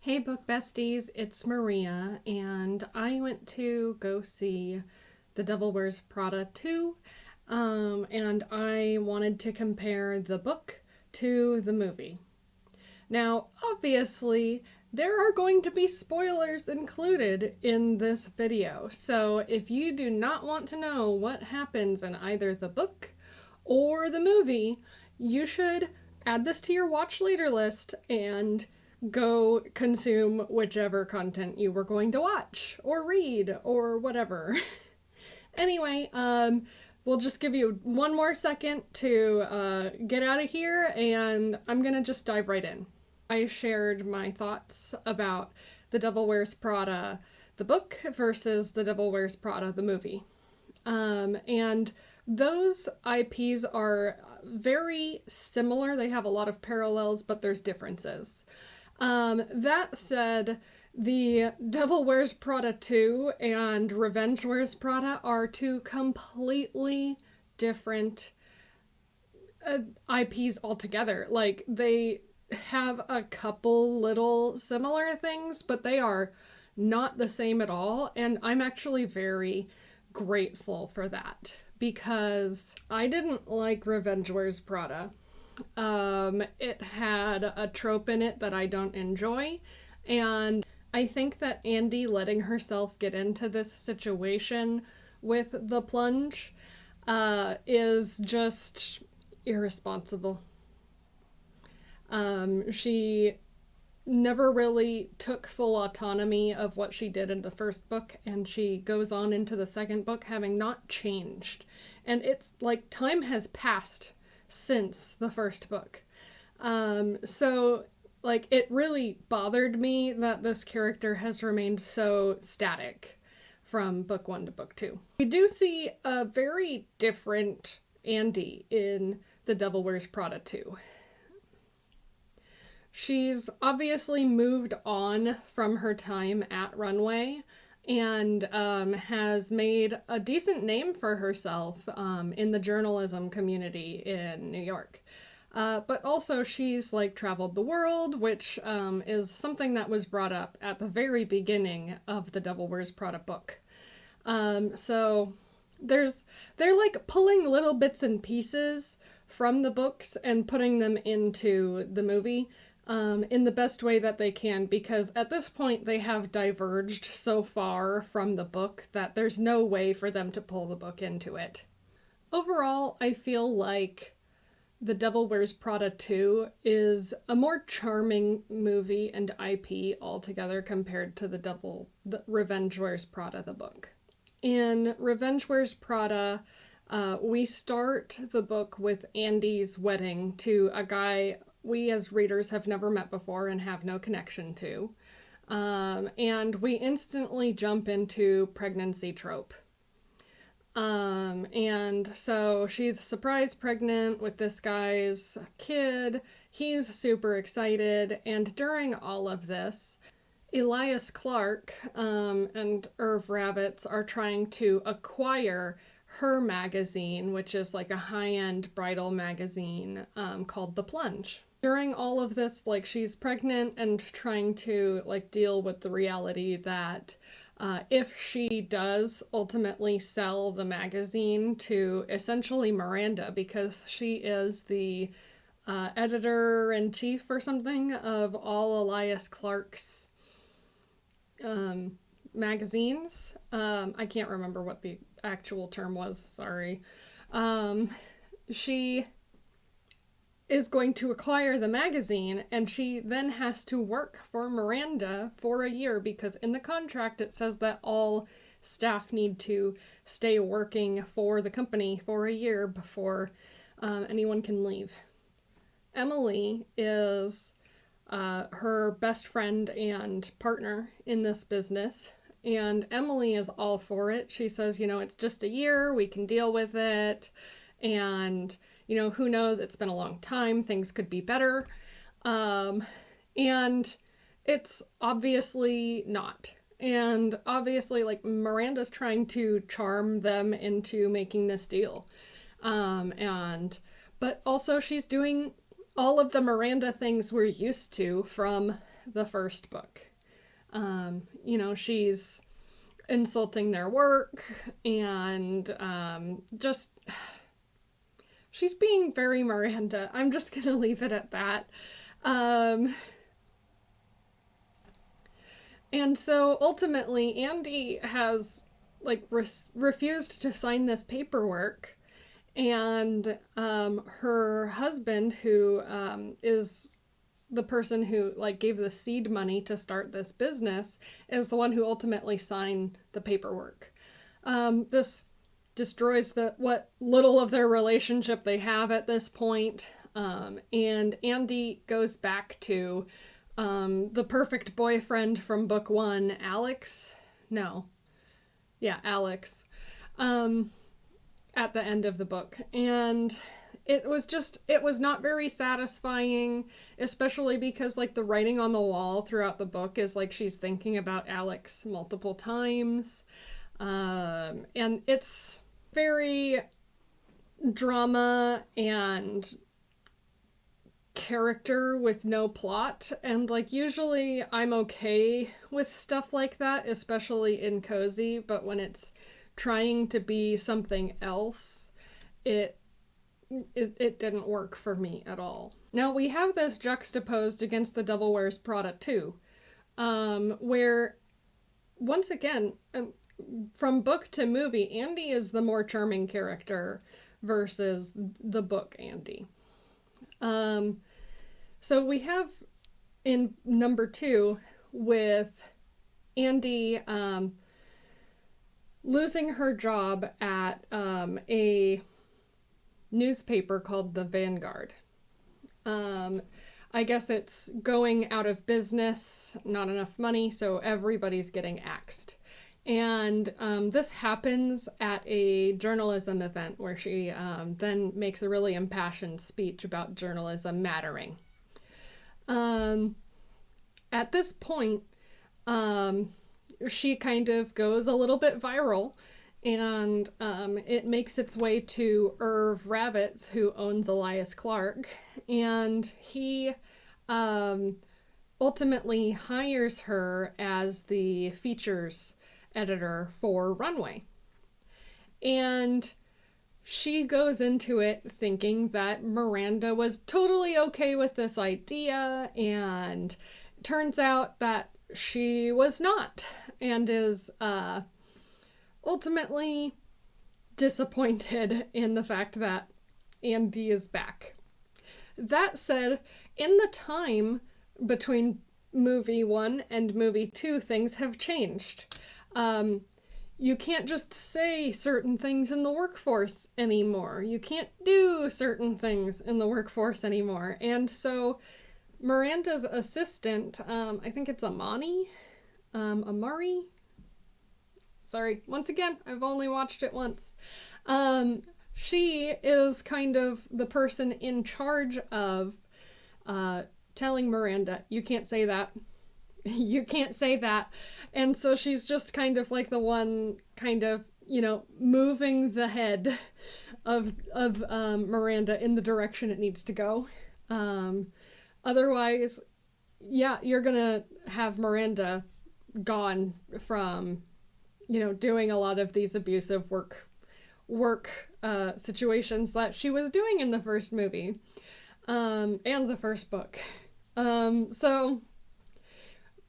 Hey book besties, it's Maria, and I went to go see The Devil Wears Prada 2, and I wanted to compare the book to the movie. Now, obviously, there are going to be spoilers included in this video, so if you do not want to know what happens in either the book or the movie, you should add this to your watch later list and go consume whichever content you were going to watch or read or whatever. Anyway, we'll just give you one more second to get out of here, and I'm gonna just dive right in. I shared my thoughts about The Devil Wears Prada, the book, versus The Devil Wears Prada, the movie. And those IPs are very similar. They have a lot of parallels, but there's differences. That said, The Devil Wears Prada 2 and Revenge Wears Prada are two completely different IPs altogether. Like, they have a couple little similar things, but they are not the same at all, and I'm actually very grateful for that because I didn't like Revenge Wears Prada. It had a trope in it that I don't enjoy, and I think that Andy letting herself get into this situation with the plunge is just irresponsible. She never really took full autonomy of what she did in the first book, and she goes on into the second book having not changed. And it's like time has passed since the first book. So like it really bothered me that this character has remained so static from book 1 to book 2. We do see a very different Andy in The Devil Wears Prada 2. She's obviously moved on from her time at Runway and has made a decent name for herself in the journalism community in New York. But also she's like traveled the world, which is something that was brought up at the very beginning of the Devil Wears Prada book. So they're like pulling little bits and pieces from the books and putting them into the movie in the best way that they can, because at this point they have diverged so far from the book that there's no way for them to pull the book into it. Overall, I feel like The Devil Wears Prada 2 is a more charming movie and IP altogether compared to the Revenge Wears Prada, the book. In Revenge Wears Prada, we start the book with Andy's wedding to a guy we as readers have never met before and have no connection to. And we instantly jump into pregnancy trope. And so she's surprise pregnant with this guy's kid. He's super excited. And during all of this, Elias Clark and Irv Rabbits are trying to acquire her magazine, which is like a high-end bridal magazine called The Plunge. During all of this, like, she's pregnant and trying to like deal with the reality that if she does ultimately sell the magazine to essentially Miranda, because she is the editor-in-chief or something of all Elias Clark's magazines. I can't remember what the actual term was, sorry. She is going to acquire the magazine, and she then has to work for Miranda for a year, because in the contract it says that all staff need to stay working for the company for a year before anyone can leave. Emily is her best friend and partner in this business, and Emily is all for it. She says, you know, it's just a year, we can deal with it, and you know, who knows, it's been a long time, things could be better. And it's obviously not. And obviously, like, Miranda's trying to charm them into making this deal. But also she's doing all of the Miranda things we're used to from the first book. She's insulting their work and just she's being very Miranda. I'm just gonna leave it at that. And so ultimately, Andy has refused to sign this paperwork, and her husband, who is the person who gave the seed money to start this business, is the one who ultimately signed the paperwork. This destroys what little of their relationship they have at this point. And Andy goes back to the perfect boyfriend from book 1, Alex. Alex. At the end of the book. And it was not very satisfying, especially because the writing on the wall throughout the book is she's thinking about Alex multiple times. And it's very drama and character with no plot. And usually I'm okay with stuff like that, especially in cozy, but when it's trying to be something else, it didn't work for me at all. Now we have this juxtaposed against The Devil Wears Prada 2, where once again, from book to movie, Andy is the more charming character versus the book Andy. So we have in number 2 with Andy losing her job at a newspaper called The Vanguard. I guess it's going out of business, not enough money, so everybody's getting axed. And this happens at a journalism event where she then makes a really impassioned speech about journalism mattering. At this point, she kind of goes a little bit viral, and it makes its way to Irv Ravitz, who owns Elias Clark, and he ultimately hires her as the features editor for Runway. And she goes into it thinking that Miranda was totally okay with this idea, and turns out that she was not, and is ultimately disappointed in the fact that Andy is back. That said, in the time between movie 1 and movie 2, things have changed. You can't just say certain things in the workforce anymore. You can't do certain things in the workforce anymore. And so Miranda's assistant, I think it's Amari? Sorry, once again, I've only watched it once. She is kind of the person in charge of telling Miranda, you can't say that. You can't say that. And so she's just kind of the one kind of, moving the head of Miranda in the direction it needs to go. Otherwise, you're gonna have Miranda gone from, doing a lot of these abusive work situations that she was doing in the first movie, and the first book. So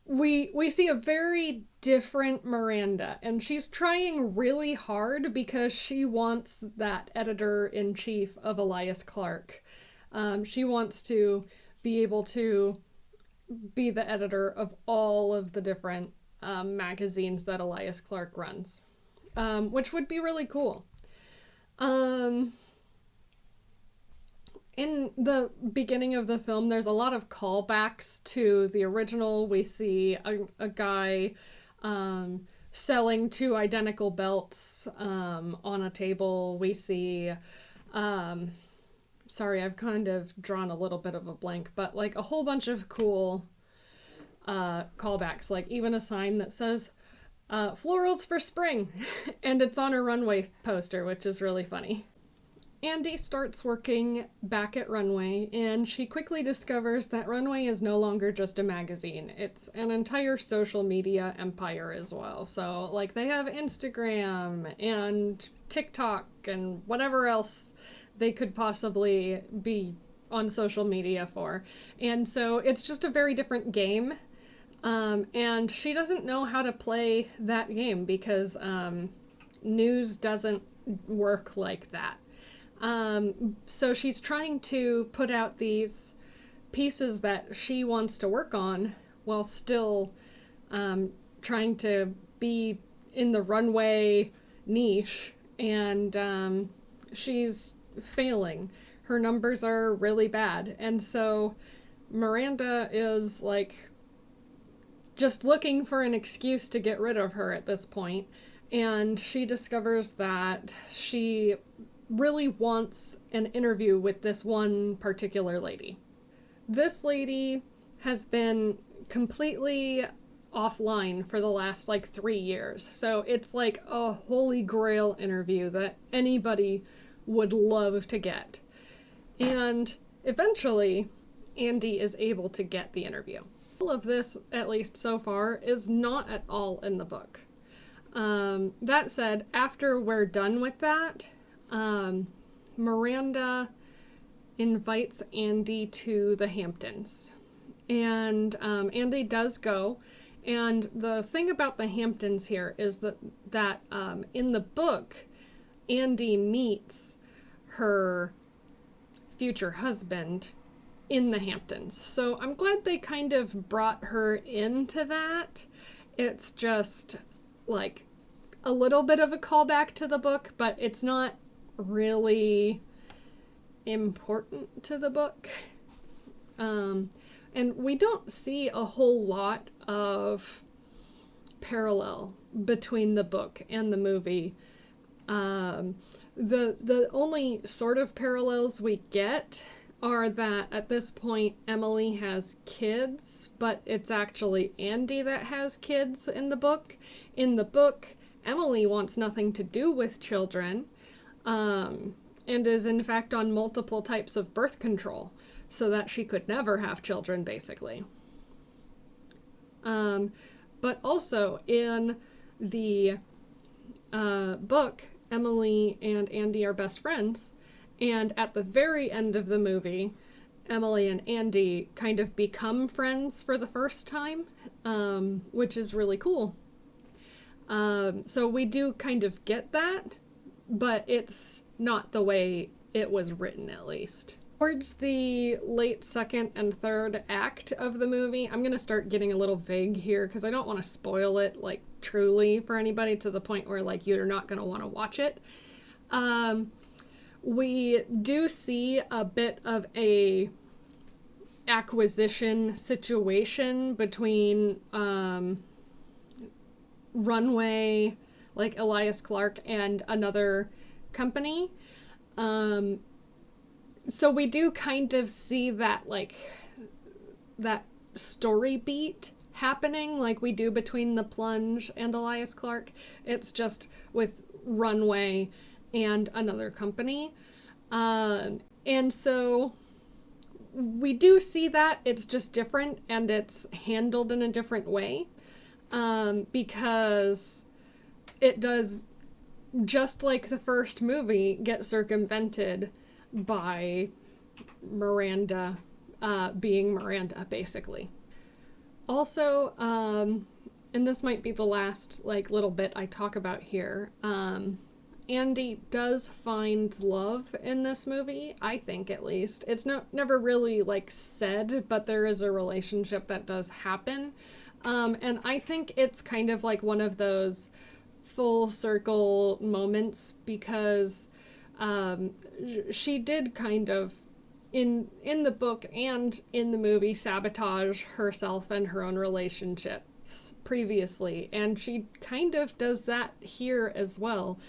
we see a very different Miranda, and she's trying really hard because she wants that editor-in-chief of Elias Clark. She wants to be able to be the editor of all of the different magazines that Elias Clark runs, which would be really cool. In the beginning of the film, there's a lot of callbacks to the original. We see a guy selling 2 identical belts on a table. We see, sorry, I've kind of drawn a little bit of a blank, but a whole bunch of cool callbacks, even a sign that says florals for spring, and it's on a Runway poster, which is really funny. Andy starts working back at Runway, and she quickly discovers that Runway is no longer just a magazine. It's an entire social media empire as well. So, like, they have Instagram and TikTok and whatever else they could possibly be on social media for. And so it's just a very different game. And she doesn't know how to play that game because news doesn't work like that. So she's trying to put out these pieces that she wants to work on while still trying to be in the runway niche, and she's failing. Her numbers are really bad, and so Miranda is like just looking for an excuse to get rid of her at this point, and she discovers that she really wants an interview with this one particular lady. This lady has been completely offline for the last like 3 years. So it's like a holy grail interview that anybody would love to get. And eventually, Andy is able to get the interview. All of this, at least so far, is not at all in the book. That said, after we're done with that, Miranda invites Andy to the Hamptons, and Andy does go. And the thing about the Hamptons here is that in the book, Andy meets her future husband in the Hamptons. So I'm glad they kind of brought her into that. It's just like a little bit of a callback to the book, but it's not really important to the book. And we don't see a whole lot of parallel between the book and the movie. The only sort of parallels we get are that at this point Emily has kids, but it's actually Andy that has kids in the book. In the book, Emily wants nothing to do with children, and is in fact on multiple types of birth control so that she could never have children, basically. But also in the book, Emily and Andy are best friends, and at the very end of the movie, Emily and Andy kind of become friends for the first time, which is really cool. So we do kind of get that, but it's not the way it was written, at least. Towards the late second and third act of the movie, I'm going to start getting a little vague here because I don't want to spoil it, like, truly for anybody to the point where, like, you're not going to want to watch it. We do see a bit of a acquisition situation between Runway, like Elias Clark, and another company. So we do kind of see that, like, that story beat happening like we do between The Plunge and Elias Clark. It's just with Runway and another company. And so we do see that. It's just different, and it's handled in a different way, because it does, just like the first movie, get circumvented by Miranda being Miranda, basically. Also, and this might be the last, like, little bit I talk about here, Andy does find love in this movie, I think, at least. It's never really, like, said, but there is a relationship that does happen. And I think it's kind of like one of those full circle moments, because she did kind of, in the book and in the movie, sabotage herself and her own relationships previously, and she kind of does that here as well.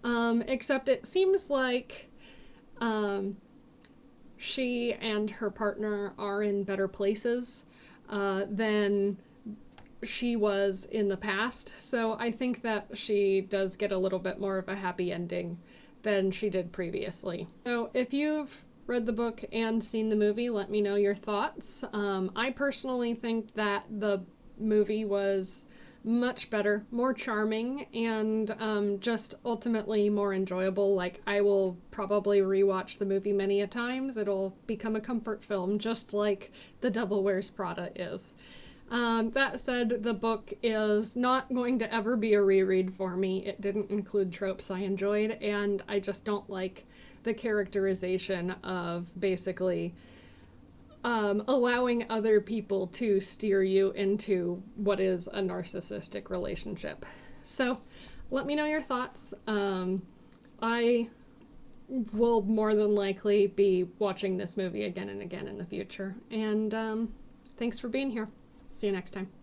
Except it seems like she and her partner are in better places than she was in the past. So I think that she does get a little bit more of a happy ending than she did previously. So if you've read the book and seen the movie, let me know your thoughts. I personally think that the movie was much better, more charming, and just ultimately more enjoyable. Like, I will probably rewatch the movie many a times. It'll become a comfort film, just like The Devil Wears Prada is. That said, the book is not going to ever be a reread for me. It didn't include tropes I enjoyed, and I just don't like the characterization of basically allowing other people to steer you into what is a narcissistic relationship. So let me know your thoughts. I will more than likely be watching this movie again and again in the future. And thanks for being here. See you next time.